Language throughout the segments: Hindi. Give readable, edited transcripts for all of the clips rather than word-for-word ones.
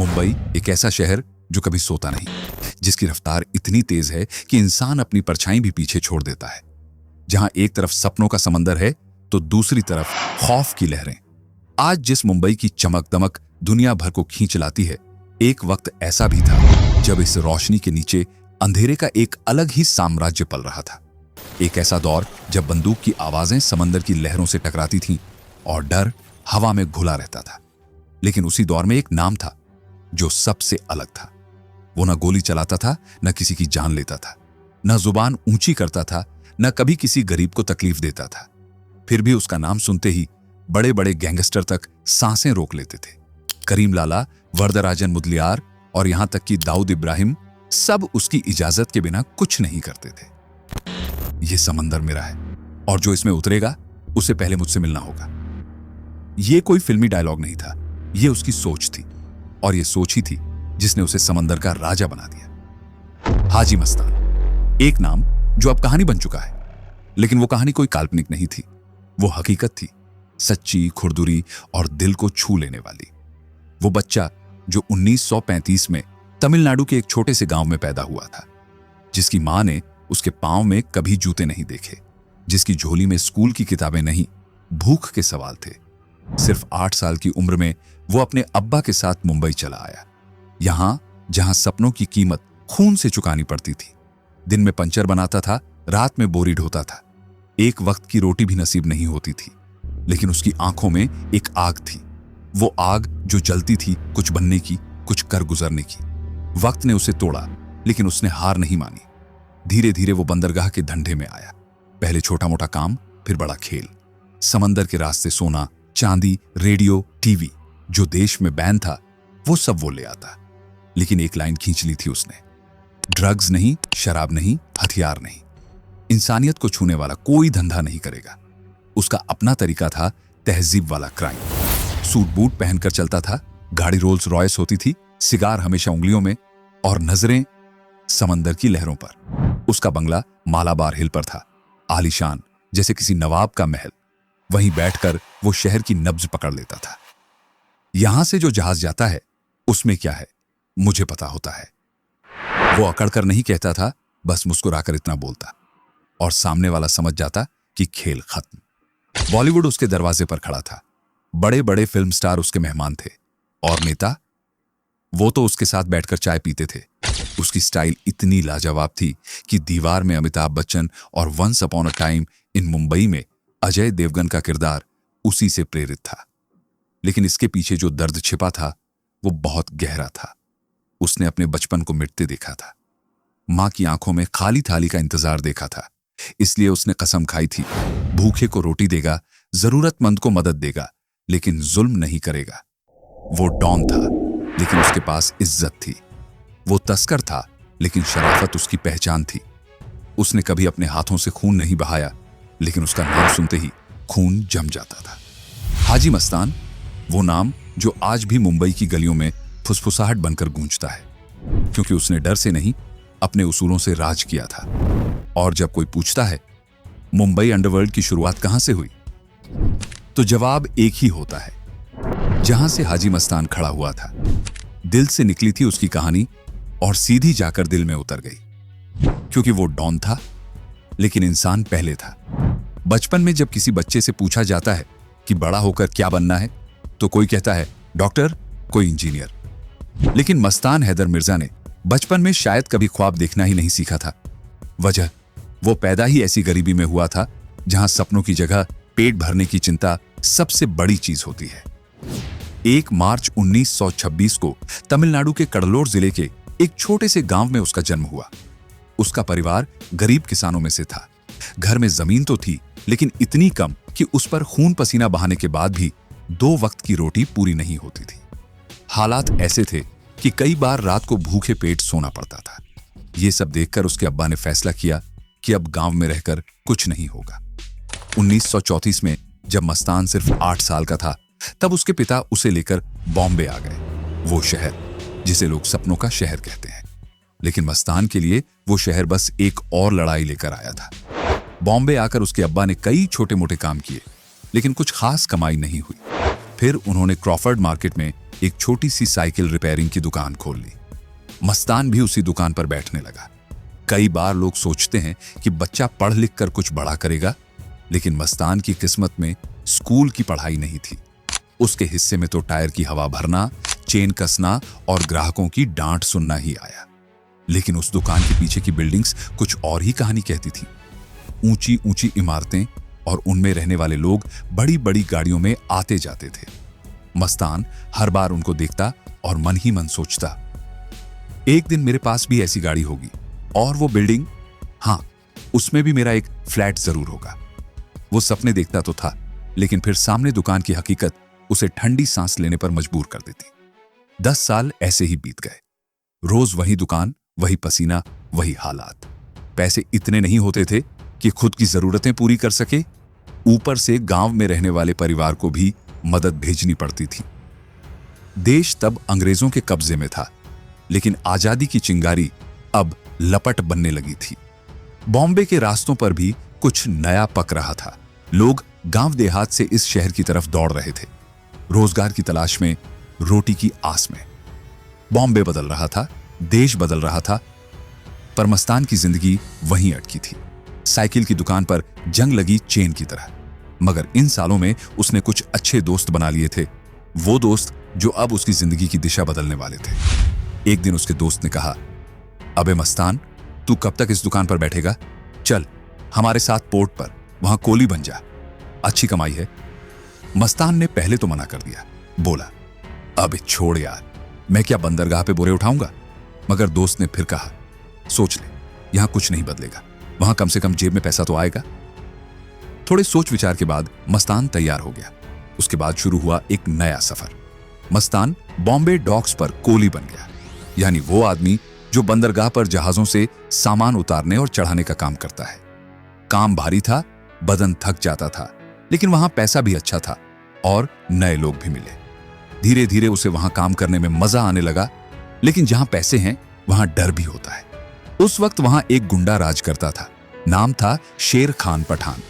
मुंबई एक ऐसा शहर जो कभी सोता नहीं, जिसकी रफ्तार इतनी तेज है कि इंसान अपनी परछाई भी पीछे छोड़ देता है। जहां एक तरफ सपनों का समंदर है तो दूसरी तरफ खौफ की लहरें। आज जिस मुंबई की चमक दमक दुनिया भर को खींच लाती है, एक वक्त ऐसा भी था जब इस रोशनी के नीचे अंधेरे का एक अलग ही साम्राज्य पल रहा था। एक ऐसा दौर जब बंदूक की आवाजें समंदर की लहरों से टकराती थीं और डर हवा में घुला रहता था। लेकिन उसी दौर में एक नाम था जो सबसे अलग था। वो न गोली चलाता था, न किसी की जान लेता था, न जुबान ऊंची करता था, न कभी किसी गरीब को तकलीफ देता था। फिर भी उसका नाम सुनते ही बड़े बड़े गैंगस्टर तक सांसें रोक लेते थे। करीम लाला, वरदराजन मुदलियार और यहां तक कि दाऊद इब्राहिम सब उसकी इजाजत के बिना कुछ नहीं करते थे। यह समंदर मेरा है और जो इसमें उतरेगा उसे पहले मुझसे मिलना होगा। यह कोई फिल्मी डायलॉग नहीं था, यह उसकी सोच थी और यह सोच ही थी जिसने उसे समंदर का राजा बना दिया। हाजी मस्तान, एक नाम जो अब कहानी बन चुका है, लेकिन वो कहानी कोई काल्पनिक नहीं थी, वो हकीकत थी, सच्ची, खुरदुरी और दिल को छू लेने वाली। वो बच्चा जो 1935 में तमिलनाडु के एक छोटे से गांव में पैदा हुआ था, जिसकी मां ने उसके पांव में कभी जूते नहीं देखे, जिसकी झोली में स्कूल की किताबें नहीं, भूख के सवाल थे। सिर्फ 8 साल की उम्र में वो अपने अब्बा के साथ मुंबई चला आया, यहां जहां सपनों की कीमत खून से चुकानी पड़ती थी। दिन में पंचर बनाता था, रात में बोरी ढोता था। एक वक्त की रोटी भी नसीब नहीं होती थी, लेकिन उसकी आंखों में एक आग थी। वो आग जो जलती थी कुछ बनने की, कुछ कर गुजरने की। वक्त ने उसे तोड़ा, लेकिन उसने हार नहीं मानी। धीरे धीरे वो बंदरगाह के धंधे में आया। पहले छोटा मोटा काम, फिर बड़ा खेल। समंदर के रास्ते सोना, चांदी, रेडियो, टीवी, जो देश में बैन था वो सब वो ले आता। लेकिन एक लाइन खींच ली थी उसने, ड्रग्स नहीं, शराब नहीं, हथियार नहीं, इंसानियत को छूने वाला कोई धंधा नहीं करेगा। उसका अपना तरीका था, तहजीब वाला क्राइम। सूट बूट पहनकर चलता था, गाड़ी रोल्स रॉयस होती थी, सिगार हमेशा उंगलियों में और नजरें समंदर की लहरों पर। उसका बंगला मालाबार हिल पर था, आलीशान जैसे किसी नवाब का महल। वहीं बैठकर वो शहर की नब्ज पकड़ लेता था। यहां से जो जहाज जाता है उसमें क्या है मुझे पता होता है। वो अकड़कर नहीं कहता था, बस मुस्कुराकर इतना बोलता और सामने वाला समझ जाता कि खेल खत्म। बॉलीवुड उसके दरवाजे पर खड़ा था, बड़े बड़े फिल्म स्टार उसके मेहमान थे और नेता, वो तो उसके साथ बैठकर चाय पीते थे। उसकी स्टाइल इतनी लाजवाब थी कि दीवार में अमिताभ बच्चन और once upon a time in Mumbai में अजय देवगन का किरदार उसी से प्रेरित था। लेकिन इसके पीछे जो दर्द छिपा था वो बहुत गहरा था। उसने अपने बचपन को मिटते देखा था, मां की आंखों में खाली थाली का इंतजार देखा था। इसलिए उसने कसम खाई थी, भूखे को रोटी देगा, जरूरतमंद को मदद देगा, लेकिन जुल्म नहीं करेगा। वो डॉन था, लेकिन उसके पास इज्जत थी। वो तस्कर था, लेकिन शराफत उसकी पहचान थी। उसने कभी अपने हाथों से खून नहीं बहाया, लेकिन उसका नाम सुनते ही खून जम जाता था। हाजी मस्तान, वो नाम जो आज भी मुंबई की गलियों में फुसफुसाहट बनकर गूंजता है, क्योंकि उसने डर से नहीं, अपने उसूलों से राज किया था। और जब कोई पूछता है मुंबई अंडरवर्ल्ड की शुरुआत कहां से हुई, तो जवाब एक ही होता है, जहां से हाजी मस्तान खड़ा हुआ था। दिल से निकली थी उसकी कहानी और सीधी जाकर दिल में उतर गई, क्योंकि वो डॉन था, लेकिन इंसान पहले था। बचपन में जब किसी बच्चे से पूछा जाता है कि बड़ा होकर क्या बनना है, तो कोई कहता है डॉक्टर, कोई इंजीनियर। लेकिन मस्तान हैदर मिर्जा ने बचपन में शायद कभी ख्वाब देखना ही नहीं सीखा था। वजह, वो पैदा ही ऐसी गरीबी में हुआ था जहां सपनों की जगह पेट भरने की चिंता सबसे बड़ी चीज होती है। 1 मार्च 1926 को तमिलनाडु के कड़लोर जिले के एक छोटे से गांव में उसका जन्म हुआ। उसका परिवार गरीब किसानों में से था। घर में जमीन तो थी, लेकिन इतनी कम कि उस पर खून पसीना बहाने के बाद भी 2 वक्त की रोटी पूरी नहीं होती थी। हालात ऐसे थे कि कई बार रात को भूखे पेट सोना पड़ता था। ये सब देखकर उसके अब्बा ने फैसला किया कि अब गांव में रहकर कुछ नहीं होगा। 1934 में जब मस्तान सिर्फ 8 साल का था, तब उसके पिता उसे लेकर बॉम्बे आ गए, वो शहर जिसे लोग सपनों का शहर कहते हैं। लेकिन मस्तान के लिए वो शहर बस एक और लड़ाई लेकर आया था। बॉम्बे आकर उसके अब्बा ने कई छोटे मोटे काम किए, लेकिन कुछ खास कमाई नहीं हुई। फिर उन्होंने क्रॉफर्ड मार्केट में एक छोटी सी साइकिल रिपेयरिंग की दुकान खोल ली। मस्तान भी उसी दुकान पर बैठने लगा। कई बार लोग सोचते हैं कि बच्चा पढ़ लिख कर कुछ बड़ा करेगा, लेकिन मस्तान की किस्मत में स्कूल की पढ़ाई नहीं थी। उसके हिस्से में तो टायर की हवा भरना, चेन कसना और ग्राहकों की डांट सुनना ही आया। लेकिन उस दुकान के पीछे की बिल्डिंग्स कुछ और ही कहानी कहती थी। ऊंची ऊंची इमारतें और उनमें रहने वाले लोग बड़ी बड़ी गाड़ियों में आते जाते थे। मस्तान हर बार उनको देखता और मन ही मन सोचता, एक दिन मेरे पास भी ऐसी गाड़ी होगी और वो बिल्डिंग, हाँ, उसमें भी मेरा एक फ्लैट जरूर होगा। वो सपने देखता तो था, लेकिन फिर सामने दुकान की हकीकत उसे ठंडी सांस लेने पर मजबूर कर देती। 10 साल ऐसे ही बीत गए। रोज वही दुकान, वही पसीना, वही हालात। पैसे इतने नहीं होते थे कि खुद की जरूरतें पूरी कर सके, ऊपर से गांव में रहने वाले परिवार को भी मदद भेजनी पड़ती थी। देश तब अंग्रेजों के कब्जे में था, लेकिन आजादी की चिंगारी अब लपट बनने लगी थी। बॉम्बे के रास्तों पर भी कुछ नया पक रहा था। लोग गांव देहात से इस शहर की तरफ दौड़ रहे थे, रोजगार की तलाश में, रोटी की आस में। बॉम्बे बदल रहा था, देश बदल रहा था, पर मस्तान की जिंदगी वहीं अटकी थी, साइकिल की दुकान पर जंग लगी चेन की तरह। मगर इन सालों में उसने कुछ अच्छे दोस्त बना लिए थे, वो दोस्त जो अब उसकी जिंदगी की दिशा बदलने वाले थे। एक दिन उसके दोस्त ने कहा, अबे मस्तान, तू कब तक इस दुकान पर बैठेगा? चल हमारे साथ पोर्ट पर, वहां कोली बन जा, अच्छी कमाई है। मस्तान ने पहले तो मना कर दिया, बोला, अबे छोड़ यार, मैं क्या बंदरगाह पे बोरे उठाऊंगा? मगर दोस्त ने फिर कहा, सोच ले, यहां कुछ नहीं बदलेगा, वहां कम से कम जेब में पैसा तो आएगा। थोड़े सोच विचार के बाद मस्तान तैयार हो गया। उसके बाद शुरू हुआ एक नया सफर। मस्तान बॉम्बे डॉक्स पर कोली बन गया, यानी वो आदमी जो बंदरगाह पर जहाजों से सामान उतारने और चढ़ाने का काम करता है। काम भारी था, बदन थक जाता था, लेकिन वहां पैसा भी अच्छा था और नए लोग भी मिले। धीरे धीरे उसे वहां काम करने में मजा आने लगा, लेकिन जहां पैसे हैं वहां डर भी होता है। उस वक्त वहां एक गुंडा राज करता था, नाम था शेर खान पठान।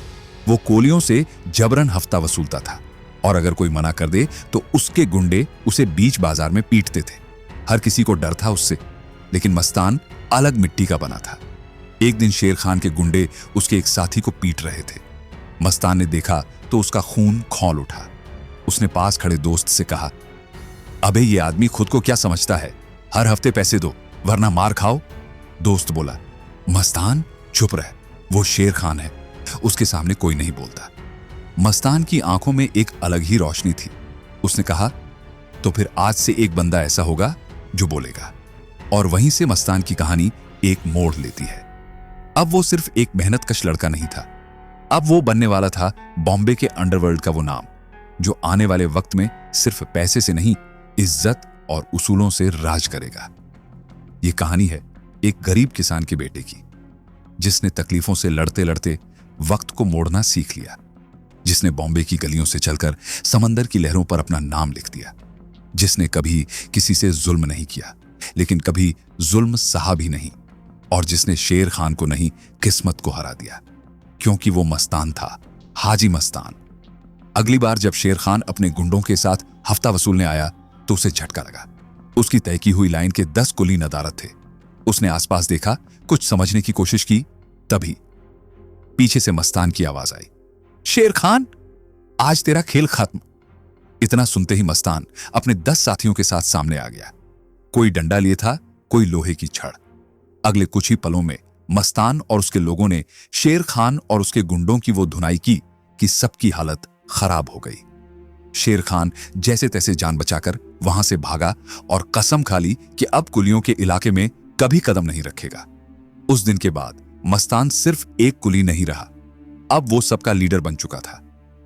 वो कोलियों से जबरन हफ्ता वसूलता था और अगर कोई मना कर दे तो उसके गुंडे उसे बीच बाजार में पीटते थे। हर किसी को डर था उससे, लेकिन मस्तान अलग मिट्टी का बना था। एक दिन शेर खान के गुंडे उसके एक साथी को पीट रहे थे। मस्तान ने देखा तो उसका खून खौल उठा। उसने पास खड़े दोस्त से कहा, अबे ये आदमी खुद को क्या समझता है, हर हफ्ते पैसे दो वरना मार खाओ। दोस्त बोला, मस्तान चुप रह, वो शेर खान है, उसके सामने कोई नहीं बोलता। मस्तान की आंखों में एक अलग ही रोशनी थी। उसने कहा, तो फिर आज से एक बंदा ऐसा होगा जो बोलेगा। और वहीं से मस्तान की कहानी एक मोड़ लेती है। अब वो सिर्फ एक मेहनतकश लड़का नहीं था, अब वो बनने वाला था बॉम्बे के अंडरवर्ल्ड का वो नाम, जो आने वाले वक्त में सिर्फ पैसे से नहीं, इज्जत और उसूलों से राज करेगा। ये कहानी है एक गरीब किसान के बेटे की, जिसने तकलीफों से लड़ते लड़ते वक्त को मोड़ना सीख लिया, जिसने बॉम्बे की गलियों से चलकर समंदर की लहरों पर अपना नाम लिख दिया, जिसने कभी किसी से जुल्म नहीं किया, लेकिन कभी जुल्म सहा भी नहीं, और जिसने शेर खान को नहीं, किस्मत को हरा दिया, क्योंकि वो मस्तान था, हाजी मस्तान। अगली बार जब शेर खान अपने गुंडों के साथ हफ्ता वसूलने आया तो उसे झटका लगा। उसकी तय की हुई लाइन के 10 कुली नदारद थे। उसने आसपास देखा, कुछ समझने की कोशिश की, तभी पीछे से मस्तान की आवाज आई, शेर खान, आज तेरा खेल खत्म। इतना सुनते ही मस्तान अपने 10 साथियों के साथ सामने आ गया। कोई डंडा लिए था, कोई लोहे की छड़। अगले कुछ ही पलों में मस्तान और उसके लोगों ने शेर खान और उसके गुंडों की वो धुनाई की कि सबकी हालत खराब हो गई। शेर खान जैसे तैसे जान बचाकर वहां से भागा और कसम खा ली कि अब कुलियों के इलाके में कभी कदम नहीं रखेगा। उस दिन के बाद मस्तान सिर्फ एक कुली नहीं रहा, अब वो सबका लीडर बन चुका था।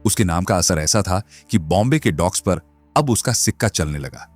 उसके नाम का असर ऐसा था कि बॉम्बे के डॉक्स पर अब उसका सिक्का चलने लगा।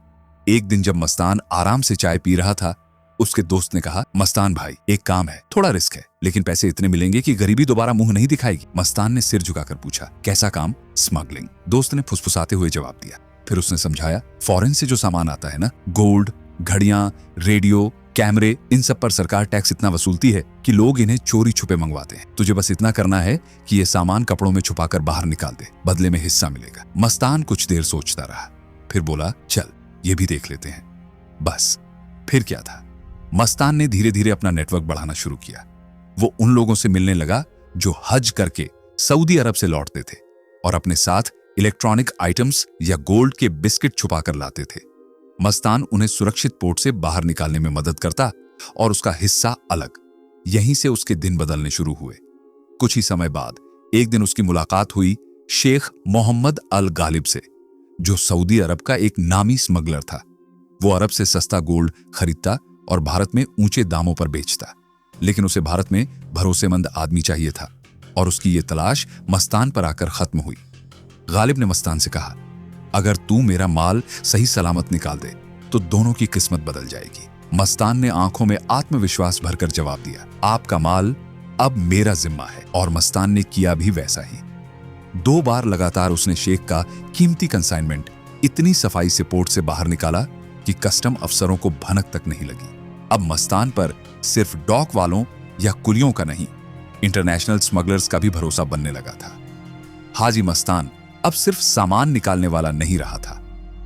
एक दिन जब मस्तान आराम से चाय पी रहा था, उसके दोस्त ने कहा, मस्तान भाई, एक काम है, थोड़ा रिस्क है, लेकिन पैसे इतने मिलेंगे कि गरीबी दोबारा मुंह नहीं दिखाएगी। मस्तान ने सिर झुकाकर पूछा, कैसा काम? स्मगलिंग। दोस्त ने फुसफुसाते हुए जवाब दिया। फिर उसने समझाया, फॉरेन से जो सामान आता है ना, गोल्ड, घड़ियां, रेडियो, कैमरे, इन सब पर सरकार टैक्स इतना वसूलती है कि लोग इन्हें चोरी छुपे मंगवाते हैं। तुझे बस इतना करना है कि ये सामान कपड़ों में छुपाकर बाहर निकाल दे, बदले में हिस्सा मिलेगा। मस्तान कुछ देर सोचता रहा, फिर बोला, चल ये भी देख लेते हैं। बस फिर क्या था, मस्तान ने धीरे धीरे अपना नेटवर्क बढ़ाना शुरू किया। वो उन लोगों से मिलने लगा जो हज करके सऊदी अरब से लौटते थे और अपने साथ इलेक्ट्रॉनिक आइटम्स या गोल्ड के बिस्किट छुपा कर लाते थे। मस्तान उन्हें सुरक्षित पोर्ट से बाहर निकालने में मदद करता और उसका हिस्सा अलग। यहीं से उसके दिन बदलने शुरू हुए। कुछ ही समय बाद एक दिन उसकी मुलाकात हुई शेख मोहम्मद अल गालिब से, जो सऊदी अरब का एक नामी स्मगलर था। वो अरब से सस्ता गोल्ड खरीदता और भारत में ऊंचे दामों पर बेचता, लेकिन उसे भारत में भरोसेमंद आदमी चाहिए था और उसकी ये तलाश मस्तान पर आकर खत्म हुई। गालिब ने मस्तान से कहा, अगर तू मेरा माल सही सलामत निकाल दे तो दोनों की किस्मत बदल जाएगी। मस्तान ने आंखों में आत्मविश्वास भरकर जवाब दिया, आपका माल अब मेरा जिम्मा है। और मस्तान ने किया भी वैसा ही। 2 बार लगातार उसने शेख का कीमती कंसाइनमेंट इतनी सफाई से पोर्ट से बाहर निकाला कि कस्टम अफसरों को भनक तक नहीं लगी। अब मस्तान पर सिर्फ डॉक वालों या कुलियों का नहीं, इंटरनेशनल स्मगलर्स का भी भरोसा बनने लगा था। हाजी मस्तान अब सिर्फ सामान निकालने वाला नहीं रहा था,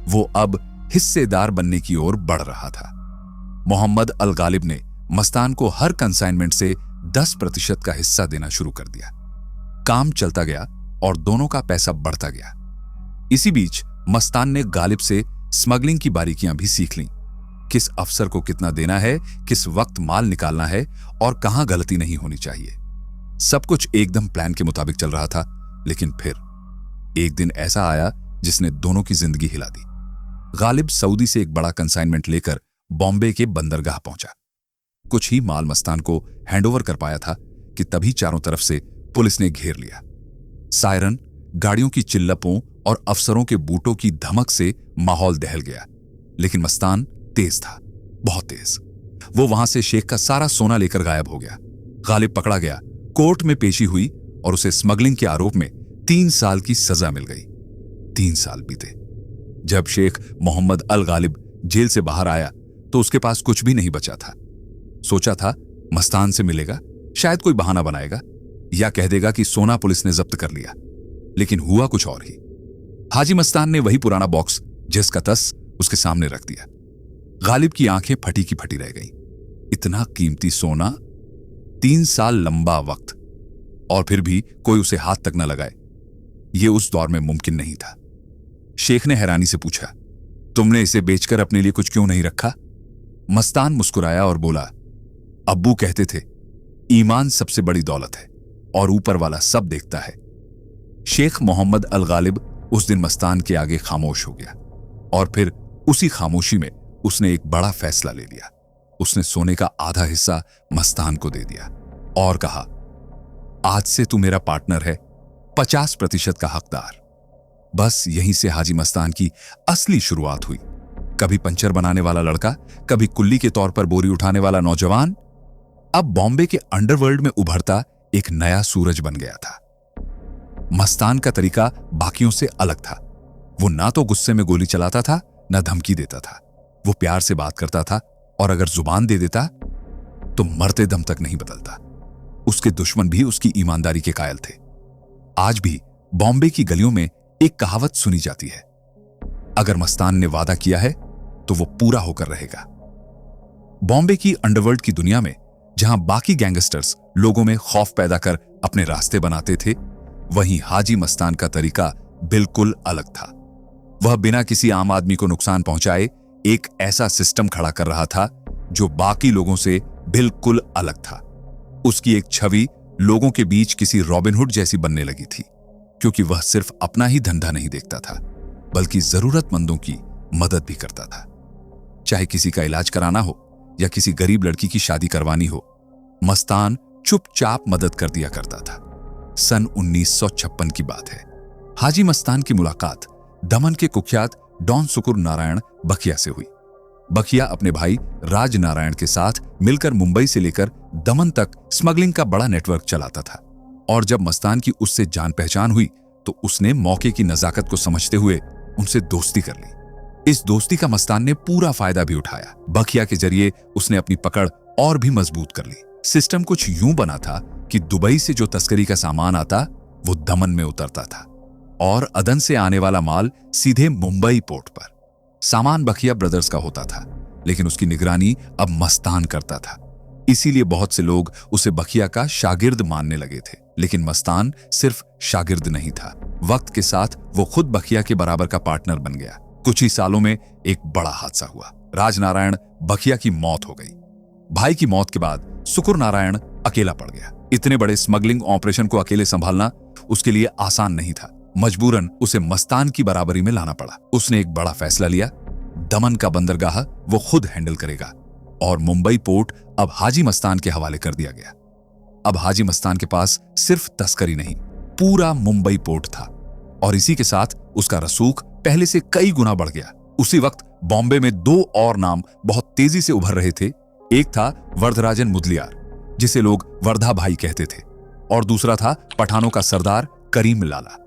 वो अब हिस्सेदार बनने की ओर बढ़ रहा था। मोहम्मद अल गालिब ने मस्तान को हर कंसाइनमेंट से 10% का हिस्सा देना शुरू कर दिया। काम चलता गया और दोनों का पैसा बढ़ता गया। इसी बीच मस्तान ने गालिब से स्मगलिंग की बारीकियां भी सीख लीं। किस अफसर को कितना देना है, किस वक्त माल निकालना है और कहां गलती नहीं होनी चाहिए। सब कुछ एकदम प्लान के मुताबिक चल रहा था। लेकिन फिर एक दिन ऐसा आया जिसने दोनों की जिंदगी हिला दी। गालिब सऊदी से एक बड़ा कंसाइनमेंट लेकर बॉम्बे के बंदरगाह पहुंचा। कुछ ही माल मस्तान को हैंडओवर कर पाया था कि तभी चारों तरफ से पुलिस ने घेर लिया। सायरन, गाड़ियों की चिल्लपों और अफसरों के बूटों की धमक से माहौल दहल गया। लेकिन मस्तान तेज था, बहुत तेज। वो वहां से शेख का सारा सोना लेकर गायब हो गया। गालिब पकड़ा गया, कोर्ट में पेशी हुई और उसे स्मगलिंग के आरोप में 3 साल की सजा मिल गई। 3 साल बीते। जब शेख मोहम्मद अल गालिब जेल से बाहर आया तो उसके पास कुछ भी नहीं बचा था। सोचा था मस्तान से मिलेगा, शायद कोई बहाना बनाएगा या कह देगा कि सोना पुलिस ने जब्त कर लिया। लेकिन हुआ कुछ और ही। हाजी मस्तान ने वही पुराना बॉक्स जिसका तस उसके सामने रख दिया। गालिब की आंखें फटी की फटी रह गईं। इतना कीमती सोना, 3 साल लंबा वक्त, और फिर भी कोई उसे हाथ तक न लगाए, यह उस दौर में मुमकिन नहीं था। शेख ने हैरानी से पूछा, तुमने इसे बेचकर अपने लिए कुछ क्यों नहीं रखा? मस्तान मुस्कुराया और बोला, अब्बू कहते थे ईमान सबसे बड़ी दौलत है और ऊपर वाला सब देखता है। शेख मोहम्मद अल गालिब उस दिन मस्तान के आगे खामोश हो गया और फिर उसी खामोशी में उसने एक बड़ा फैसला ले लिया। उसने सोने का आधा हिस्सा मस्तान को दे दिया और कहा, आज से तू मेरा पार्टनर है, 50% का हकदार। बस यहीं से हाजी मस्तान की असली शुरुआत हुई। कभी पंचर बनाने वाला लड़का, कभी कुल्ली के तौर पर बोरी उठाने वाला नौजवान, अब बॉम्बे के अंडरवर्ल्ड में उभरता एक नया सूरज बन गया था। मस्तान का तरीका बाकियों से अलग था। वो ना तो गुस्से में गोली चलाता था, ना धमकी देता था। वो प्यार से बात करता था और अगर जुबान दे देता तो मरते दम तक नहीं बदलता। उसके दुश्मन भी उसकी ईमानदारी के कायल थे। आज भी बॉम्बे की गलियों में एक कहावत सुनी जाती है, अगर मस्तान ने वादा किया है तो वो पूरा होकर रहेगा। बॉम्बे की अंडरवर्ल्ड की दुनिया में जहां बाकी गैंगस्टर्स लोगों में खौफ पैदा कर अपने रास्ते बनाते थे, वहीं हाजी मस्तान का तरीका बिल्कुल अलग था। वह बिना किसी आम आदमी को नुकसान पहुंचाए एक ऐसा सिस्टम खड़ा कर रहा था जो बाकी लोगों से बिल्कुल अलग था। उसकी एक छवि लोगों के बीच किसी रॉबिनहुड जैसी बनने लगी थी, क्योंकि वह सिर्फ अपना ही धंधा नहीं देखता था, बल्कि जरूरतमंदों की मदद भी करता था। चाहे किसी का इलाज कराना हो या किसी गरीब लड़की की शादी करवानी हो, मस्तान चुपचाप मदद कर दिया करता था। सन 1956 की बात है। हाजी मस्तान की मुलाकात दमन के कुख्यात डॉन सुकुर नारायण बखिया से हुई। बखिया अपने भाई राज नारायण के साथ मिलकर मुंबई से लेकर दमन तक स्मगलिंग का बड़ा नेटवर्क चलाता था, और जब मस्तान की उससे जान पहचान हुई तो उसने मौके की नजाकत को समझते हुए उनसे दोस्ती कर ली। इस दोस्ती का मस्तान ने पूरा फायदा भी उठाया। बखिया के जरिए उसने अपनी पकड़ और भी मजबूत कर ली। सिस्टम कुछ यूं बना था कि दुबई से जो तस्करी का सामान आता वो दमन में उतरता था और अदन से आने वाला माल सीधे मुंबई पोर्ट पर। सामान बखिया ब्रदर्स का होता था, लेकिन उसकी निगरानी अब मस्तान करता था। इसीलिए बहुत से लोग उसे बखिया का शागिर्द मानने लगे थे। लेकिन मस्तान सिर्फ शागिर्द नहीं था, वक्त के साथ वो खुद बखिया के बराबर का पार्टनर बन गया। कुछ ही सालों में एक बड़ा हादसा हुआ। राजनारायण बखिया की मौत हो गई। भाई की मौत के बाद सुकुर नारायण अकेला पड़ गया। इतने बड़े स्मगलिंग ऑपरेशन को अकेले संभालना उसके लिए आसान नहीं था। मजबूरन उसे मस्तान की बराबरी में लाना पड़ा। उसने एक बड़ा फैसला लिया, दमन का बंदरगाह वो खुद हैंडल करेगा और मुंबई पोर्ट अब हाजी मस्तान के हवाले कर दिया गया। अब हाजी मस्तान के पास सिर्फ तस्करी नहीं, पूरा मुंबई पोर्ट था और इसी के साथ उसका रसूख पहले से कई गुना बढ़ गया। उसी वक्त बॉम्बे में दो और नाम बहुत तेजी से उभर रहे थे। एक था वरदराजन मुदलियार, जिसे लोग वर्धा भाई कहते थे, और दूसरा था पठानों का सरदार करीम लाला।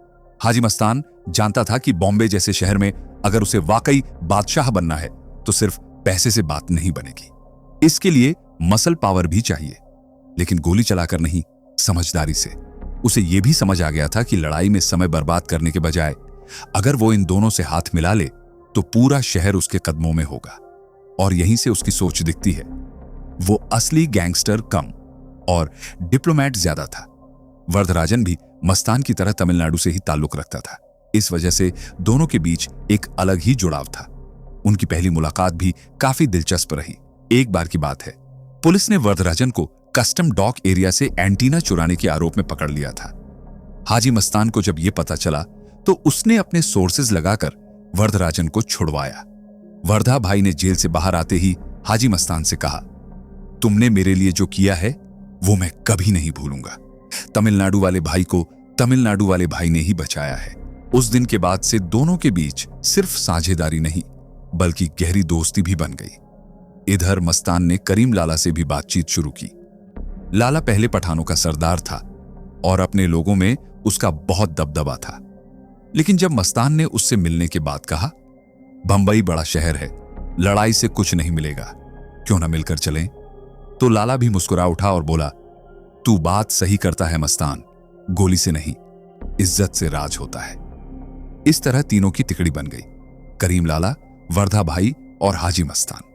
हाजी मस्तान जानता था कि बॉम्बे जैसे शहर में अगर उसे वाकई बादशाह बनना है तो सिर्फ पैसे से बात नहीं बनेगी। इसके लिए मसल पावर भी चाहिए, लेकिन गोली चलाकर नहीं, समझदारी से। उसे यह भी समझ आ गया था कि लड़ाई में समय बर्बाद करने के बजाय अगर वो इन दोनों से हाथ मिला ले तो पूरा शहर उसके कदमों में होगा। और यहीं से उसकी सोच दिखती है। वो असली गैंगस्टर कम और डिप्लोमेट ज्यादा था। वरदराजन भी मस्तान की तरह तमिलनाडु से ही ताल्लुक रखता था। इस वजह से दोनों के बीच एक अलग ही जुड़ाव था। उनकी पहली मुलाकात भी काफी दिलचस्प रही। एक बार की बात है, पुलिस ने वरदराजन को कस्टम डॉक एरिया से एंटीना चुराने के आरोप में पकड़ लिया था। हाजी मस्तान को जब यह पता चला तो उसने अपने सोर्सेज लगाकर वरदराजन को छुड़वाया। वर्धा भाई ने जेल से बाहर आते ही हाजी मस्तान से कहा, तुमने मेरे लिए जो किया है वो मैं कभी नहीं भूलूंगा। तमिलनाडु वाले भाई को तमिलनाडु वाले भाई ने ही बचाया है। उस दिन के बाद से दोनों के बीच सिर्फ साझेदारी नहीं बल्कि गहरी दोस्ती भी बन गई। इधर मस्तान ने करीम लाला से भी बातचीत शुरू की। लाला पहले पठानों का सरदार था और अपने लोगों में उसका बहुत दबदबा था। लेकिन जब मस्तान ने उससे मिलने के बाद कहा, बंबई बड़ा शहर है, लड़ाई से कुछ नहीं मिलेगा, क्यों ना मिलकर चलें, तो लाला भी मुस्कुरा उठा और बोला, तू बात सही करता है मस्तान, गोली से नहीं इज्जत से राज होता है। इस तरह तीनों की तिकड़ी बन गई, करीम लाला, वर्धा भाई और हाजी मस्तान।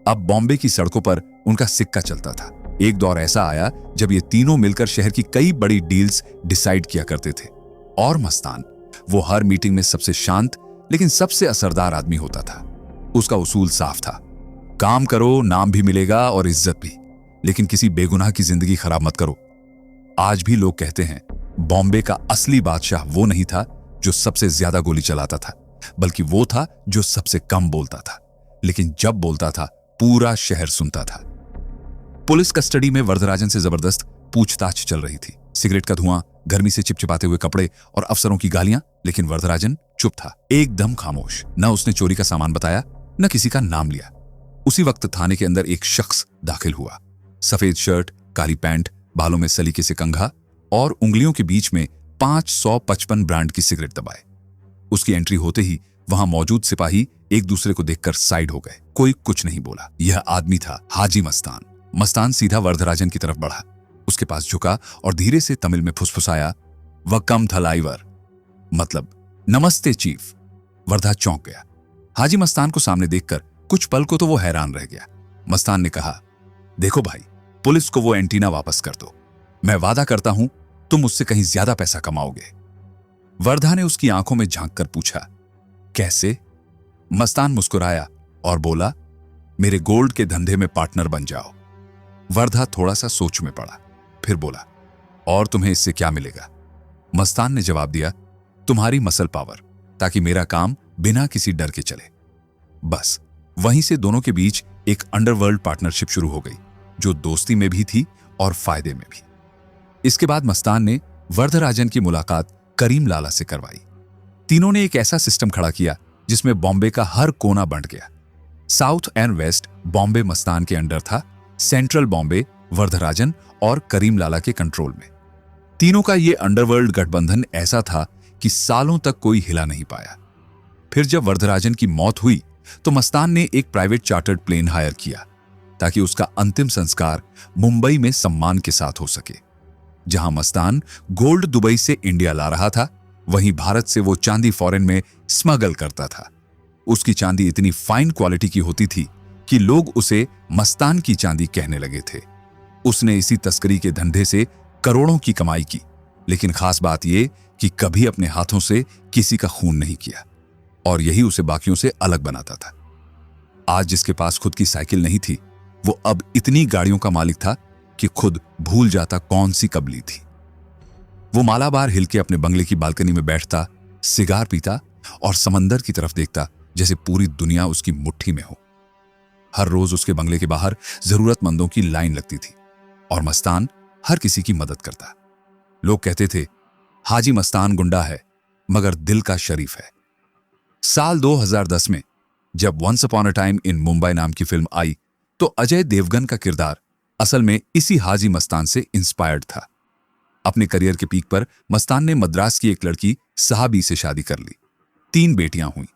अब बॉम्बे की सड़कों पर उनका सिक्का चलता था। एक दौर ऐसा आया जब ये तीनों मिलकर शहर की कई बड़ी डील्स डिसाइड किया करते थे। और मस्तान, वो हर मीटिंग में सबसे शांत लेकिन सबसे असरदार आदमी होता था। उसका उसूल साफ था, काम करो, नाम भी मिलेगा और इज्जत भी, लेकिन किसी बेगुनाह की जिंदगी खराब मत करो। आज भी लोग कहते हैं बॉम्बे का असली बादशाह वो नहीं था जो सबसे ज्यादा गोली चलाता था, बल्कि वो था जो सबसे कम बोलता था, लेकिन जब बोलता था पूरा शहर सुनता था। पुलिस कस्टडी में वरदराजन से जबरदस्त पूछताछ चल रही थी। सिगरेट का धुआं, गर्मी से चिपचिपाते हुए कपड़े और अफसरों की गालियां, लेकिन वरदराजन चुप था, एकदम खामोश। न उसने चोरी का सामान बताया, न किसी का नाम लिया। उसी वक्त थाने के अंदर एक शख्स दाखिल हुआ। सफेद शर्ट, काली पैंट, बालों में सलीके से कंघा और उंगलियों के बीच में 555 ब्रांड की सिगरेट दबाए। उसकी एंट्री होते ही वहां मौजूद सिपाही एक दूसरे को देखकर साइड हो गए। कोई कुछ नहीं बोला। यह आदमी था हाजी मस्तान। मस्तान सीधा वरदराजन की तरफ बढ़ा, उसके पास झुका और धीरे से तमिल में फुसफुसाया, वक्कम थलाइवर, मतलब नमस्ते चीफ। वर्धा चौंक गया। हाजी मस्तान को सामने देखकर कुछ पल को तो वो हैरान रह गया। मस्तान ने कहा, देखो भाई, पुलिस को वो एंटीना वापस कर दो, मैं वादा करता हूं तुम उससे कहीं ज्यादा पैसा कमाओगे। वर्धा ने उसकी आंखों में झांककर पूछा, कैसे? मस्तान मुस्कुराया और बोला, मेरे गोल्ड के धंधे में पार्टनर बन जाओ। वर्धा थोड़ा सा सोच में पड़ा, फिर बोला, और तुम्हें इससे क्या मिलेगा? मस्तान ने जवाब दिया, तुम्हारी मसल पावर, ताकि मेरा काम बिना किसी डर के चले। बस वहीं से दोनों के बीच एक अंडरवर्ल्ड पार्टनरशिप शुरू हो गई, जो दोस्ती में भी थी और फायदे में भी। इसके बाद मस्तान ने वरदराजन की मुलाकात करीम लाला से करवाई। तीनों ने एक ऐसा सिस्टम खड़ा किया जिसमें बॉम्बे का हर कोना बंट गया। South and west Bombay Mastan के अंडर था, सेंट्रल बॉम्बे वरदराजन और करीम लाला के कंट्रोल में। तीनों का यह अंडरवर्ल्ड गठबंधन ऐसा था कि सालों तक कोई हिला नहीं पाया। फिर जब वरदराजन की मौत हुई तो मस्तान ने एक प्राइवेट चार्टर्ड प्लेन हायर किया ताकि उसका अंतिम संस्कार मुंबई में सम्मान के साथ हो सके। जहां मस्तान गोल्ड दुबई से इंडिया ला रहा था, वहीं भारत से वो चांदी फॉरेन में स्मगल करता था। उसकी चांदी इतनी फाइन क्वालिटी की होती थी कि लोग उसे मस्तान की चांदी कहने लगे थे। उसने इसी तस्करी के धंधे से करोड़ों की कमाई की, लेकिन खास बात यह कि कभी अपने हाथों से किसी का खून नहीं किया, और यही उसे बाकियों से अलग बनाता था। आज जिसके पास खुद की साइकिल नहीं थी, वो अब इतनी गाड़ियों का मालिक था कि खुद भूल जाता कौन सी कब ली थी। वो मालाबार हिल के अपने बंगले की बालकनी में बैठता, सिगार पीता और समंदर की तरफ देखता जैसे पूरी दुनिया उसकी मुट्ठी में हो। हर रोज उसके बंगले के बाहर जरूरतमंदों की लाइन लगती थी और मस्तान हर किसी की मदद करता। लोग कहते थे, हाजी मस्तान गुंडा है मगर दिल का शरीफ है। साल 2010 में जब once upon a time in Mumbai नाम की फिल्म आई तो अजय देवगन का किरदार असल में इसी हाजी मस्तान से इंस्पायर्ड था। अपने करियर के पीक पर मस्तान ने मद्रास की एक लड़की साहबी से शादी कर ली। 3 बेटियां हुईं।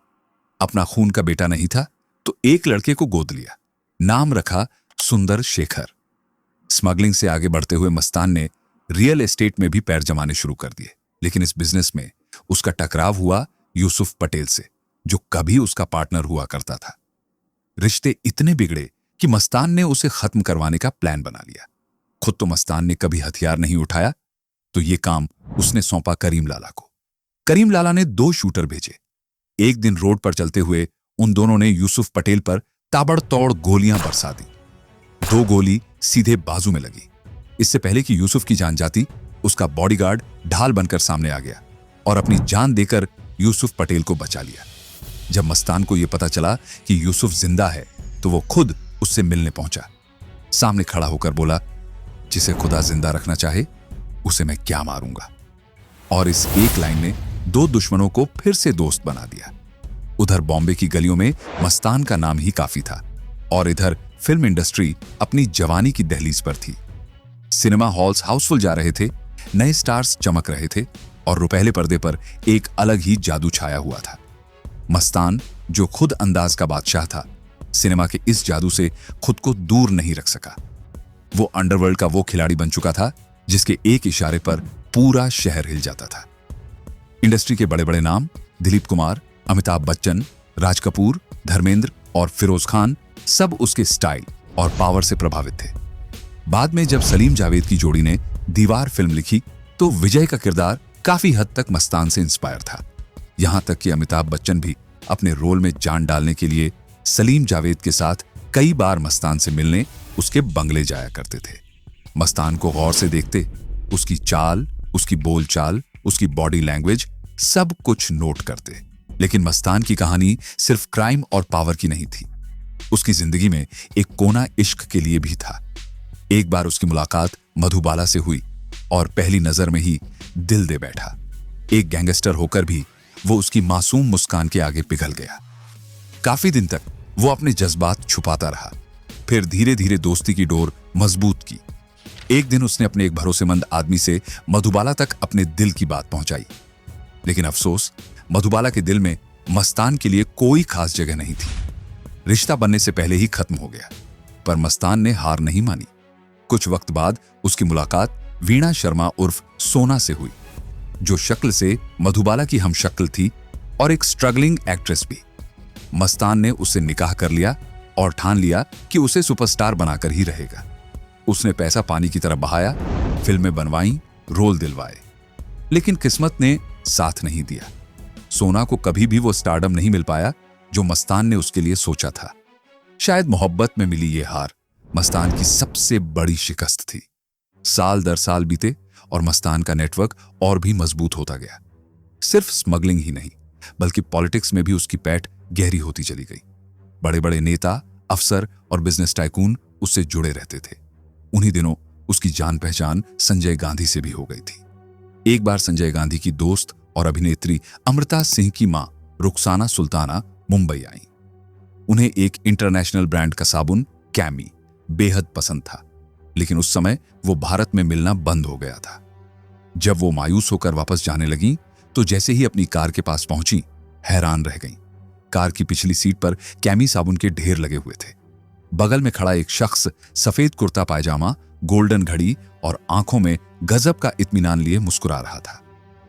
अपना खून का बेटा नहीं था तो एक लड़के को गोद लिया, नाम रखा सुंदर शेखर। स्मगलिंग से आगे बढ़ते हुए मस्तान ने रियल एस्टेट में भी पैर जमाने शुरू कर दिए, लेकिन इस बिजनेस में उसका टकराव हुआ यूसुफ पटेल से, जो कभी उसका पार्टनर हुआ करता था। रिश्ते इतने बिगड़े कि मस्तान ने उसे खत्म करवाने का प्लान बना लिया। खुद तो मस्तान ने कभी हथियार नहीं उठाया, तो ये काम उसने सौंपा करीम लाला को। करीम लाला ने 2 शूटर भेजे। एक दिन रोड पर चलते हुए उन दोनों ने यूसुफ पटेल पर ताबड़तोड़ गोलियां बरसा दी। 2 गोली सीधे बाजू में लगी। इससे पहले कि यूसुफ की जान जाती, उसका बॉडीगार्ड ढाल बनकर सामने आ गया और अपनी जान देकर यूसुफ पटेल को बचा लिया। जब मस्तान को यह पता चला कि यूसुफ जिंदा है तो वो खुद उससे मिलने पहुंचा। सामने खड़ा होकर बोला, जिसे खुदा जिंदा रखना चाहे उसे मैं क्या मारूंगा। और इस एक लाइन ने 2 दुश्मनों को फिर से दोस्त बना दिया। उधर बॉम्बे की गलियों में मस्तान का नाम ही काफी था और इधर फिल्म इंडस्ट्री अपनी जवानी की दहलीज पर थी। सिनेमा हॉल्स हाउसफुल जा रहे थे, नए स्टार्स चमक रहे थे और रुपहले पर्दे पर एक अलग ही जादू छाया हुआ था। मस्तान, जो खुद अंदाज का बादशाह था, सिनेमा के इस जादू से खुद को दूर नहीं रख सका। वो अंडरवर्ल्ड का वो खिलाड़ी बन चुका था जिसके एक इशारे पर पूरा शहर हिल जाता था। इंडस्ट्री के बड़े बड़े नाम दिलीप कुमार, अमिताभ बच्चन, राज कपूर, धर्मेंद्र और फिरोज खान सब उसके स्टाइल और पावर से प्रभावित थे। बाद में जब सलीम जावेद की जोड़ी ने दीवार फिल्म लिखी तो विजय का किरदार काफी हद तक मस्तान से इंस्पायर था। यहां तक कि अमिताभ बच्चन भी अपने रोल में जान डालने के लिए सलीम जावेद के साथ कई बार मस्तान से मिलने उसके बंगले जाया करते थे। मस्तान को गौर से देखते, उसकी चाल, उसकी बोलचाल, उसकी बॉडी लैंग्वेज सब कुछ नोट करते। लेकिन मस्तान की कहानी सिर्फ क्राइम और पावर की नहीं थी। उसकी जिंदगी में एक कोना इश्क के लिए भी था। एक बार उसकी मुलाकात मधुबाला से हुई और पहली नजर में ही दिल दे बैठा। एक गैंगस्टर होकर भी वो उसकी मासूम मुस्कान के आगे पिघल गया। काफी दिन तक वो अपने जज्बात छुपाता रहा, फिर धीरे धीरे दोस्ती की डोर मजबूत की। एक दिन उसने अपने एक भरोसेमंद आदमी से मधुबाला तक अपने दिल की बात पहुंचाई। लेकिन अफसोस, मधुबाला के दिल में मस्तान के लिए कोई खास जगह नहीं थी। रिश्ता बनने से पहले ही खत्म हो गया। पर मस्तान ने हार नहीं मानी। कुछ वक्त बाद उसकी मुलाकात वीणा शर्मा उर्फ सोना से हुई, जो शक्ल से मधुबाला की हमशक्ल थी और एक स्ट्रगलिंग एक्ट्रेस भी। मस्तान ने उससे निकाह कर लिया और ठान लिया कि उसे सुपरस्टार बनाकर ही रहेगा। उसने पैसा पानी की तरह बहाया, फिल्में बनवाई, रोल दिलवाए, लेकिन किस्मत ने साथ नहीं दिया। सोना को कभी भी वो स्टारडम नहीं मिल पाया जो मस्तान ने उसके लिए सोचा था। शायद मोहब्बत में मिली ये हार मस्तान की सबसे बड़ी शिकस्त थी। साल दर साल बीते और मस्तान का नेटवर्क और भी मजबूत होता गया। सिर्फ स्मगलिंग ही नहीं, बल्कि पॉलिटिक्स में भी उसकी पैठ गहरी होती चली गई। बड़े बड़े नेता, अफसर और बिजनेस टाइकून उससे जुड़े रहते थे। उन्हीं दिनों उसकी जान पहचान संजय गांधी से भी हो गई थी। एक बार संजय गांधी की दोस्त और अभिनेत्री अमृता सिंह की मां रुखसाना सुल्ताना मुंबई आई। उन्हें एक इंटरनेशनल ब्रांड का साबुन कैमी बेहद पसंद था, लेकिन उस समय वो भारत में मिलना बंद हो गया था। जब वो मायूस होकर वापस जाने लगी तो जैसे ही अपनी कार के पास पहुंची, हैरान रह गईं। कार की पिछली सीट पर कैमी साबुन के ढेर लगे हुए थे। बगल में खड़ा एक शख्स सफेद कुर्ता पायजामा, गोल्डन घड़ी और आंखों में गजब का इत्मीनान लिए मुस्कुरा रहा था।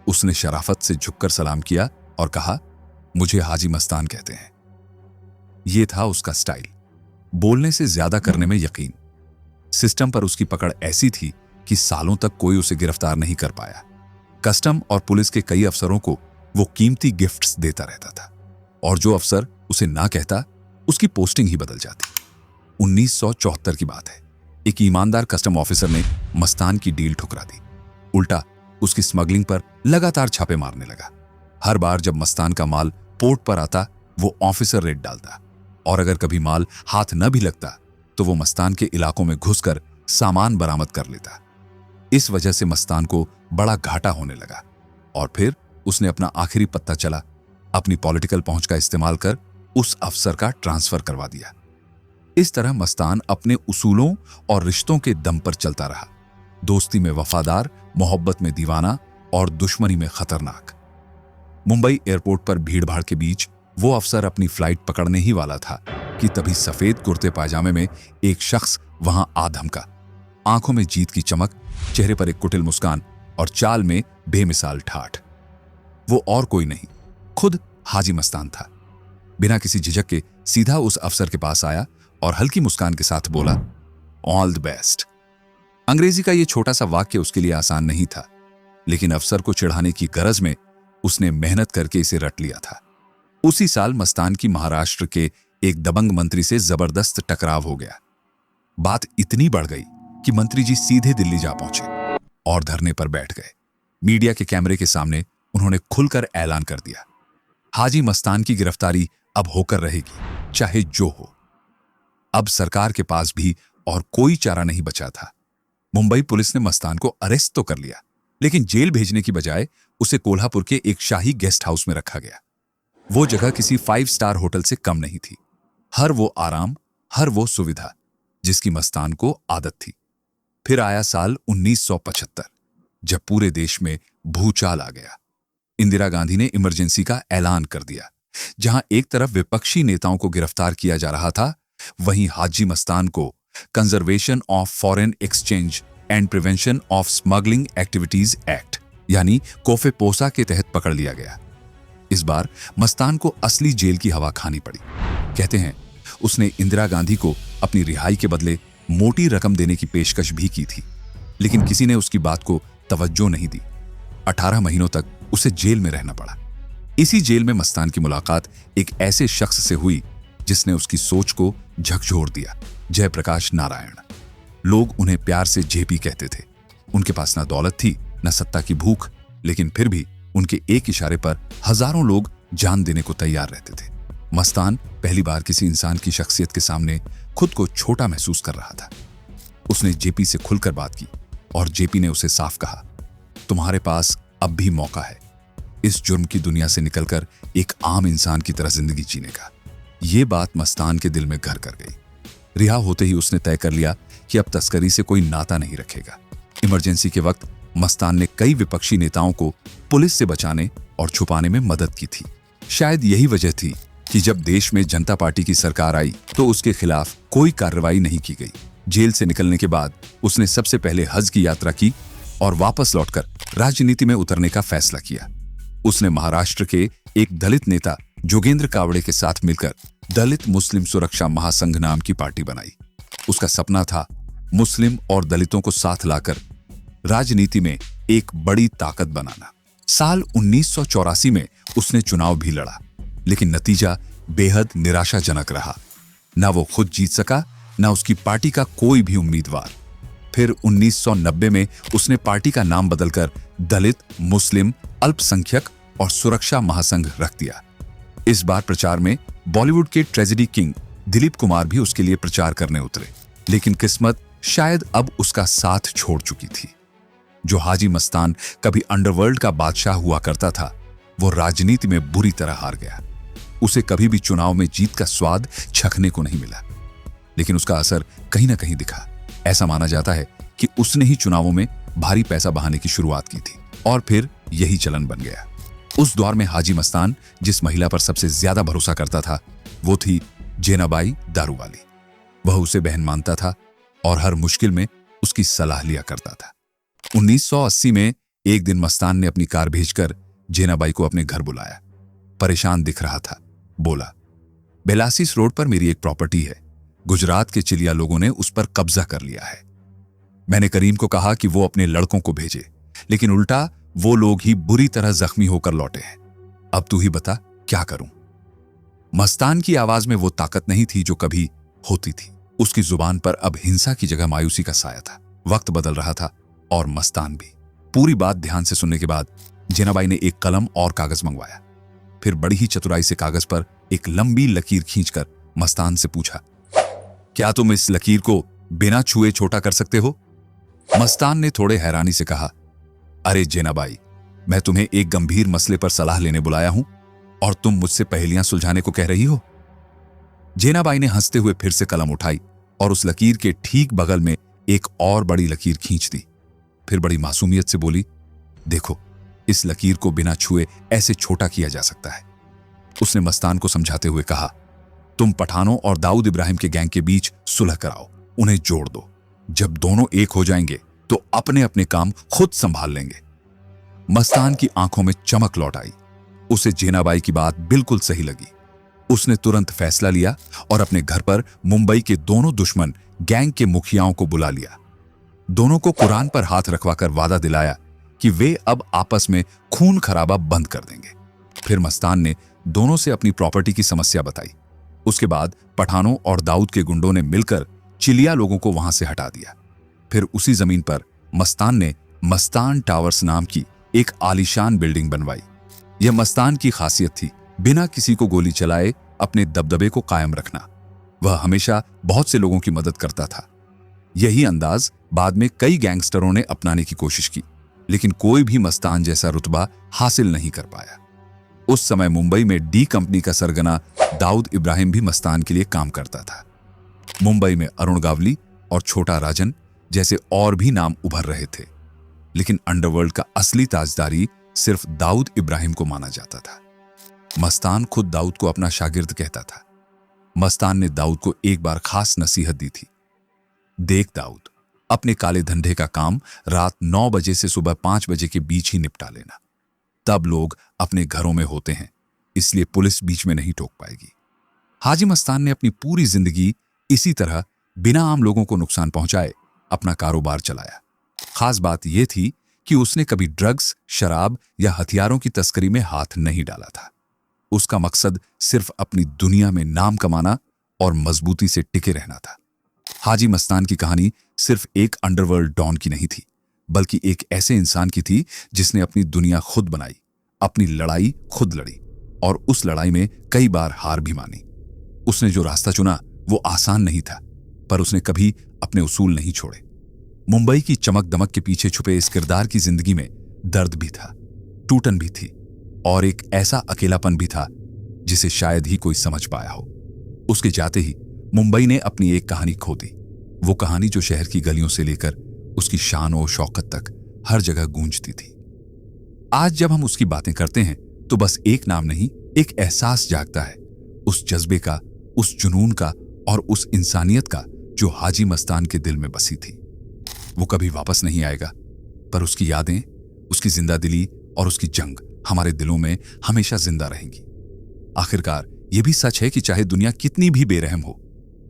उसने शराफत से झुककर सलाम किया और कहा, मुझे हाजी मस्तान कहते हैं। यह था उसका स्टाइल, बोलने से ज्यादा करने में यकीन। सिस्टम पर उसकी पकड़ ऐसी थी कि सालों तक कोई उसे गिरफ्तार नहीं कर पाया। कस्टम और पुलिस के कई अफसरों को वो कीमती गिफ्ट्स देता रहता था और जो अफसर उसे ना कहता उसकी पोस्टिंग ही बदल जाती। 1974 की बात है। एक ईमानदार कस्टम ऑफिसर ने मस्तान की डील ठुकरा दी। उल्टा उसकी स्मगलिंग पर लगातार छापे मारने लगा। हर बार जब मस्तान का माल पोर्ट पर आता वो ऑफिसर रेड डालता और अगर कभी माल हाथ न भी लगता तो वो मस्तान के इलाकों में घुसकर सामान बरामद कर लेता। इस वजह से मस्तान को बड़ा घाटा होने लगा और फिर उसने अपना आखिरी पत्ता चला अपनी पॉलिटिकल पहुंच का इस्तेमाल कर उस अफसर का ट्रांसफर करवा दिया। इस तरह मस्तान अपने उसूलों और रिश्तों के दम पर चलता रहा। दोस्ती में वफादार, मोहब्बत में दीवाना और दुश्मनी में खतरनाक। मुंबई एयरपोर्ट पर भीड़भाड़ के बीच वो अफसर अपनी फ्लाइट पकड़ने ही वाला था कि तभी सफेद कुर्ते पायजामे में एक शख्स वहां आ धमका। आंखों में जीत की चमक, चेहरे पर एक कुटिल मुस्कान और चाल में बेमिसाल ठाठ। वो और कोई नहीं, खुद हाजी मस्तान था। बिना किसी झिझक के सीधा उस अफसर के पास आया और हल्की मुस्कान के साथ बोला, ऑल द बेस्ट। अंग्रेजी का ये छोटा सा वाक्य उसके लिए आसान नहीं था, लेकिन अफसर को चिढ़ाने की गरज में उसने मेहनत करके इसे रट लिया था। उसी साल मस्तान की महाराष्ट्र के एक दबंग मंत्री से जबरदस्त टकराव हो गया। बात इतनी बढ़ गई कि मंत्री जी सीधे दिल्ली जा पहुंचे और धरने पर बैठ गए। मीडिया के कैमरे के सामने उन्होंने खुलकर ऐलान कर दिया, हाजी मस्तान की गिरफ्तारी अब होकर रहेगी, चाहे जो हो। अब सरकार के पास भी और कोई चारा नहीं बचा था। मुंबई पुलिस ने मस्तान को अरेस्ट तो कर लिया, लेकिन जेल भेजने की बजाय उसे कोल्हापुर के एक शाही गेस्ट हाउस में रखा गया। वो जगह किसी 5 स्टार होटल से कम नहीं थी। हर वो आराम, हर वो सुविधा जिसकी मस्तान को आदत थी। फिर आया साल 1975, जब पूरे देश में भूचाल आ गया। इंदिरा गांधी ने इमरजेंसी का ऐलान कर दिया। जहां एक तरफ विपक्षी नेताओं को गिरफ्तार किया जा रहा था, वहीं हाजी मस्तान को conservation of foreign exchange and prevention of smuggling activities act यानी कोफेपोसा के तहत पकड़ लिया गया। इस बार मस्तान को असली जेल की हवा खानी पड़ी। कहते हैं उसने इंदिरा गांधी को अपनी रिहाई के बदले मोटी रकम देने की पेशकश भी की थी, लेकिन किसी ने उसकी बात को तवज्जो नहीं दी। 18 महीनों तक उसे जेल में रहना पड़ा। इसी जेल में मस्तान की मुलाकात एक ऐसे शख्स से हुई जिसने उसकी सोच को झकझोर दिया, जयप्रकाश नारायण। लोग उन्हें प्यार से जेपी कहते थे। उनके पास ना दौलत थी, ना सत्ता की भूख, लेकिन फिर भी उनके एक इशारे पर हजारों लोग जान देने को तैयार रहते थे। मस्तान पहली बार किसी इंसान की शख्सियत के सामने खुद को छोटा महसूस कर रहा था। उसने जेपी से खुलकर बात की और जेपी ने उसे साफ कहा, तुम्हारे पास अब भी मौका है इस जुर्म की दुनिया से निकलकर एक आम इंसान की तरह जिंदगी जीने का। यह बात मस्तान के दिल में घर कर गई। रिहा होते ही उसने तय कर लिया कि अब तस्करी से कोई नाता नहीं रखेगा। इमरजेंसी के वक्त मस्तान ने कई विपक्षी नेताओं को पुलिस से बचाने और छुपाने में मदद की थी। शायद यही वजह थी कि जब देश में जनता पार्टी की सरकार आई तो उसके खिलाफ कोई कार्रवाई नहीं की गई। जेल से निकलने के बाद उसने सबसे पहले हज की यात्रा की और वापस लौटकर राजनीति में उतरने का फैसला किया। उसने महाराष्ट्र के एक दलित नेता जोगेंद्र कावड़े के साथ मिलकर दलित मुस्लिम सुरक्षा महासंघ नाम की पार्टी बनाई। उसका सपना था मुस्लिम और दलितों को साथ लाकर राजनीति में एक बड़ी ताकत बनाना। साल 1984 में उसने चुनाव भी लड़ा, लेकिन नतीजा बेहद निराशाजनक रहा। ना वो खुद जीत सका, ना उसकी पार्टी का कोई भी उम्मीदवार। फिर 1990 में उसने पार्टी का नाम बदलकर दलित, मुस्लिम, अल्पसंख्यक और सुरक्षा महासंघ रख दिया। इस बार प्रचार में बॉलीवुड के ट्रेजेडी किंग दिलीप कुमार भी उसके लिए प्रचार करने उतरे, लेकिन किस्मत शायद अब उसका साथ छोड़ चुकी थी। जो हाजी मस्तान कभी अंडरवर्ल्ड का बादशाह हुआ करता था, वो राजनीति में बुरी तरह हार गया। उसे कभी भी चुनाव में जीत का स्वाद चखने को नहीं मिला, लेकिन उसका असर कहीं ना कहीं दिखा। ऐसा माना जाता है कि उसने ही चुनावों में भारी पैसा बहाने की शुरुआत की थी और फिर यही चलन बन गया। उस दौर में हाजी मस्तान जिस महिला पर सबसे ज्यादा भरोसा करता था वो थी जेनाबाई दारूवाली। वह उसे बहन मानता था और हर मुश्किल में उसकी सलाह लिया करता था। 1980 में एक दिन मस्तान ने अपनी कार भेजकर जेनाबाई को अपने घर बुलाया। परेशान दिख रहा था। बोला, बेलासिस रोड पर मेरी एक प्रॉपर्टी है। गुजरात के चिलिया लोगों ने उस पर कब्जा कर लिया है। मैंने करीम को कहा कि वो अपने लड़कों को भेजे, लेकिन उल्टा वो लोग ही बुरी तरह जख्मी होकर लौटे हैं। अब तू ही बता क्या करूं? मस्तान की आवाज में वो ताकत नहीं थी जो कभी होती थी। उसकी जुबान पर अब हिंसा की जगह मायूसी का साया था। वक्त बदल रहा था और मस्तान भी। पूरी बात ध्यान से सुनने के बाद जेनाबाई ने एक कलम और कागज मंगवाया। फिर बड़ी ही चतुराई से कागज पर एक लंबी लकीर खींचकर मस्तान से पूछा, क्या तुम इस लकीर को बिना छुए छोटा कर सकते हो? मस्तान ने थोड़े हैरानी से कहा, अरे जेनाबाई, मैं तुम्हें एक गंभीर मसले पर सलाह लेने बुलाया हूं और तुम मुझसे पहेलियां सुलझाने को कह रही हो। जेनाबाई ने हंसते हुए फिर से कलम उठाई और उस लकीर के ठीक बगल में एक और बड़ी लकीर खींच दी। फिर बड़ी मासूमियत से बोली, देखो, इस लकीर को बिना छुए ऐसे छोटा किया जा सकता है। उसने मस्तान को समझाते हुए कहा, तुम पठानों और दाऊद इब्राहिम के गैंग के बीच सुलह कराओ, उन्हें जोड़ दो। जब दोनों एक हो जाएंगे तो अपने अपने काम खुद संभाल लेंगे। मस्तान की आंखों में चमक लौट आई। उसे जेनाबाई की बात बिल्कुल सही लगी। उसने तुरंत फैसला लिया और अपने घर पर मुंबई के दोनों दुश्मन गैंग के मुखियाओं को बुला लिया। दोनों को कुरान पर हाथ रखवाकर वादा दिलाया कि वे अब आपस में खून खराबा बंद कर देंगे। फिर मस्तान ने दोनों से अपनी प्रॉपर्टी की समस्या बताई। उसके बाद पठानों और दाऊद के गुंडों ने मिलकर चिलिया लोगों को वहां से हटा दिया। फिर उसी जमीन पर मस्तान ने मस्तान टावर्स नाम की एक आलीशान बिल्डिंग बनवाई। यह मस्तान की खासियत थी, बिना किसी को गोली चलाए अपने दबदबे को कायम रखना। वह हमेशा बहुत से लोगों की मदद करता था। यही अंदाज बाद में कई गैंगस्टरों ने अपनाने की कोशिश की, लेकिन कोई भी मस्तान जैसा रुतबा हासिल नहीं कर पाया। उस समय मुंबई में डी कंपनी का सरगना दाऊद इब्राहिम भी मस्तान के लिए काम करता था। मुंबई में अरुण गावली और छोटा राजन जैसे और भी नाम उभर रहे थे, लेकिन अंडरवर्ल्ड का असली ताजदारी सिर्फ दाऊद इब्राहिम को माना जाता था। मस्तान खुद दाऊद को अपना शागिर्द कहता था। मस्तान ने दाऊद को एक बार खास नसीहत दी थी, देख दाऊद, अपने काले धंधे का काम रात 9 बजे से सुबह 5 बजे के बीच ही निपटा लेना। तब लोग अपने घरों में होते हैं, इसलिए पुलिस बीच में नहीं टोक पाएगी। हाजी मस्तान ने अपनी पूरी जिंदगी इसी तरह बिना आम लोगों को नुकसान पहुंचाए अपना कारोबार चलाया। खास बात यह थी कि उसने कभी ड्रग्स, शराब या हथियारों की तस्करी में हाथ नहीं डाला था। उसका मकसद सिर्फ अपनी दुनिया में नाम कमाना और मजबूती से टिके रहना था। हाजी मस्तान की कहानी सिर्फ एक अंडरवर्ल्ड डॉन की नहीं थी, बल्कि एक ऐसे इंसान की थी जिसने अपनी दुनिया खुद बनाई, अपनी लड़ाई खुद लड़ी और उस लड़ाई में कई बार हार भी मानी। उसने जो रास्ता चुना वो आसान नहीं था, पर उसने कभी अपने उसूल नहीं छोड़े। मुंबई की चमक दमक के पीछे छुपे इस किरदार की जिंदगी में दर्द भी था, टूटन भी थी और एक ऐसा अकेलापन भी था जिसे शायद ही कोई समझ पाया हो। उसके जाते ही मुंबई ने अपनी एक कहानी खो दी, वो कहानी जो शहर की गलियों से लेकर उसकी शान और शौकत तक हर जगह गूंजती थी। आज जब हम उसकी बातें करते हैं तो बस एक नाम नहीं, एक एहसास जागता है, उस जज्बे का, उस जुनून का और उस इंसानियत का जो हाजी मस्तान के दिल में बसी थी। वो कभी वापस नहीं आएगा, पर उसकी यादें, उसकी जिंदादिली और उसकी जंग हमारे दिलों में हमेशा जिंदा रहेंगी। आखिरकार यह भी सच है कि चाहे दुनिया कितनी भी बेरहम हो,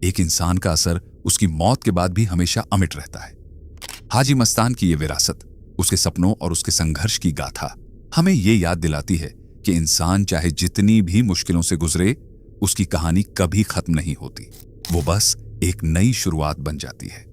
एक इंसान का असर उसकी मौत के बाद भी हमेशा अमिट रहता है। हाजी मस्तान की यह विरासत, उसके सपनों और उसके संघर्ष की गाथा हमें यह याद दिलाती है कि इंसान चाहे जितनी भी मुश्किलों से गुजरे, उसकी कहानी कभी खत्म नहीं होती। वो बस एक नई शुरुआत बन जाती है।